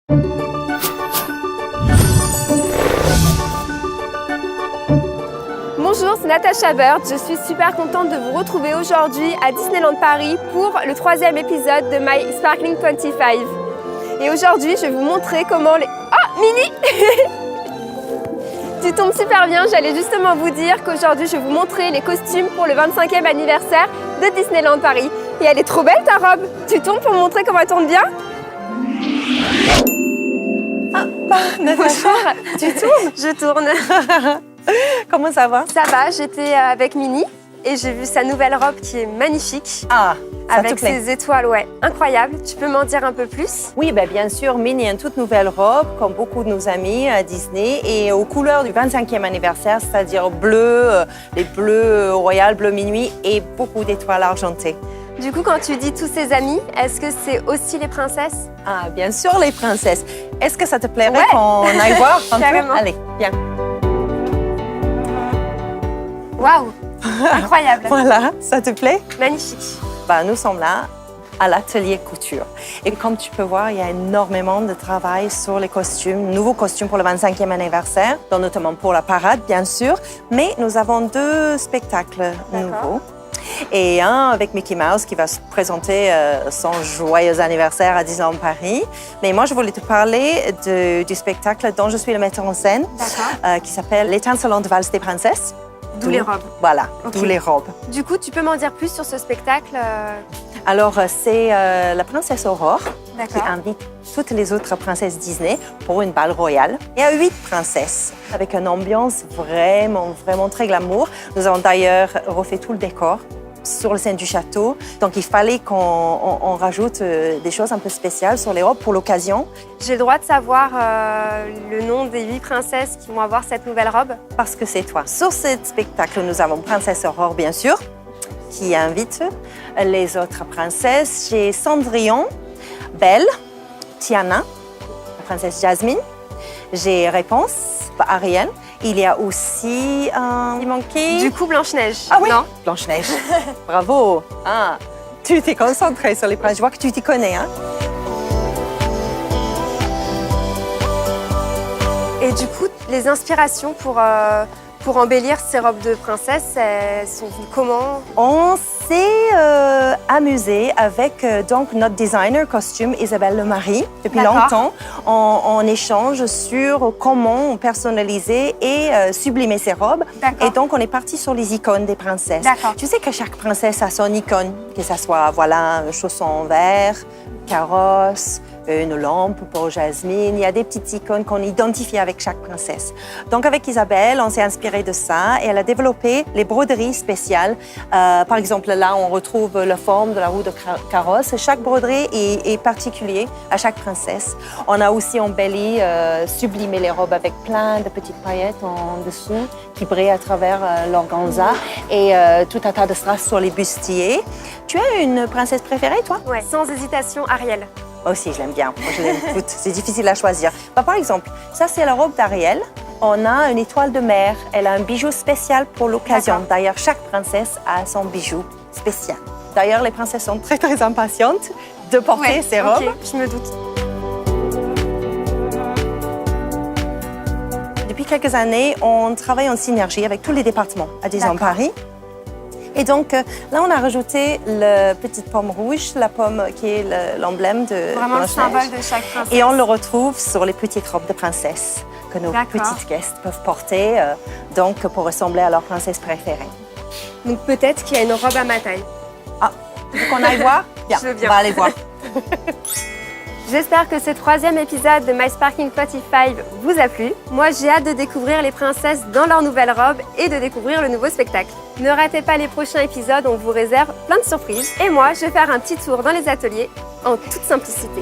Bonjour, c'est Natasha Bird. Je suis super contente de vous retrouver aujourd'hui à Disneyland Paris pour le 3e épisode de My Sparkling 25. Et aujourd'hui, je vais vous montrer comment les... Oh, Minnie Tu tombes super bien, j'allais justement vous dire qu'aujourd'hui, je vais vous montrer les costumes pour le 25e anniversaire de Disneyland Paris. Et elle est trop belle ta robe. Tu tombes pour me montrer comment elle tourne bien? Ah, Natasha, tu tournes? Je tourne. Comment ça va? Ça va, j'étais avec Minnie et j'ai vu sa nouvelle robe qui est magnifique. Ah, ça avec te plaît? ses étoiles, ouais, incroyable. Tu peux m'en dire un peu plus? Oui, bien sûr, Minnie a une toute nouvelle robe, comme beaucoup de nos amis à Disney, et aux couleurs du 25e anniversaire, c'est-à-dire bleu, les bleus royal, bleu minuit et beaucoup d'étoiles argentées. Du coup, quand tu dis tous ses amis, est-ce que c'est aussi les princesses? Ah, bien sûr, les princesses. Est-ce que ça te plairait Ouais. qu'on aille voir un peu? Carrément. Allez, viens. Waouh, incroyable, Voilà, ça te plaît? magnifique. Nous sommes là à l'atelier couture. Et comme tu peux voir, il y a énormément de travail sur les costumes, nouveaux costumes pour le 25e anniversaire, dont notamment pour la parade, bien sûr. Mais nous avons 2 spectacles nouveaux. Et un avec Mickey Mouse qui va se présenter son joyeux anniversaire à Disneyland Paris. Mais moi, je voulais te parler du spectacle dont je suis le metteur en scène, qui s'appelle L'étincelant de valse des princesses. D'où les robes. Voilà, Okay. d'où les robes. Du coup, tu peux m'en dire plus sur ce spectacle? Alors, c'est la princesse Aurore qui D'accord. invite toutes les autres princesses Disney pour une bal royale. Il y a 8 princesses avec une ambiance vraiment très glamour. Nous avons d'ailleurs refait tout le décor sur le scène du château. Donc, il fallait qu'on rajoute des choses un peu spéciales sur les robes pour l'occasion. J'ai le droit de savoir le nom des 8 princesses qui vont avoir cette nouvelle robe? Parce que c'est toi. Sur ce spectacle, nous avons Princesse Aurore, bien sûr, qui invite les autres princesses. J'ai Cendrillon, Belle, Tiana, la princesse Jasmine. J'ai Réponse, Ariel. Il y a aussi... il manquait... Du coup, Blanche-Neige. Ah oui, Non? Blanche-Neige. Bravo. Ah, tu t'es concentrée sur les princesses. Je vois que tu t'y connais, hein? Et du coup, les inspirations pour embellir ces robes de princesse, elles sont comment? On s'est amusé avec donc notre designer costume Isabelle Lemarie depuis D'accord. longtemps. On échange sur comment personnaliser et sublimer ses robes. D'accord. Et donc on est parti sur les icônes des princesses. D'accord. Tu sais que chaque princesse a son icône, que ce soit voilà un chausson en verre, carrosse, une lampe pour Jasmine. Il y a des petites icônes qu'on identifie avec chaque princesse. Donc avec Isabelle, on s'est inspiré de ça et elle a développé les broderies spéciales. Par exemple, là, on retrouve la forme de la roue de carrosse. Chaque broderie est particulier à chaque princesse. On a aussi embelli, sublimé les robes avec plein de petites paillettes en dessous qui brillent à travers l'organza et tout un tas de strass sur les bustiers. Tu as une princesse préférée, toi? Ouais, sans hésitation, Ariel. Moi aussi, je l'aime bien. Moi, je l'aime toutes. C'est difficile à choisir. Par exemple, ça, c'est la robe d'Ariel. On a une étoile de mer. Elle a un bijou spécial pour l'occasion. D'accord. D'ailleurs, chaque princesse a son bijou spécial. D'ailleurs, les princesses sont très impatientes de porter ces robes. Ok, je me doute. Depuis quelques années, on travaille en synergie avec tous les départements à Disneyland D'accord. Paris. Et donc, là, on a rajouté la petite pomme rouge, la pomme qui est l'emblème de Vraiment le Blanche-Neige. symbole de chaque princesse. Et on le retrouve sur les petites robes de princesse que nos D'accord. petites guests peuvent porter donc pour ressembler à leur princesse préférée. Donc peut-être qu'il y a une robe à ma taille. Ah, tu veux qu'on aille voir? Bien, Je veux bien. on va aller voir. J'espère que ce 3e épisode de My Sparkling 25 vous a plu. Moi, j'ai hâte de découvrir les princesses dans leurs nouvelles robes et de découvrir le nouveau spectacle. Ne ratez pas les prochains épisodes, on vous réserve plein de surprises. Et moi, je vais faire un petit tour dans les ateliers en toute simplicité.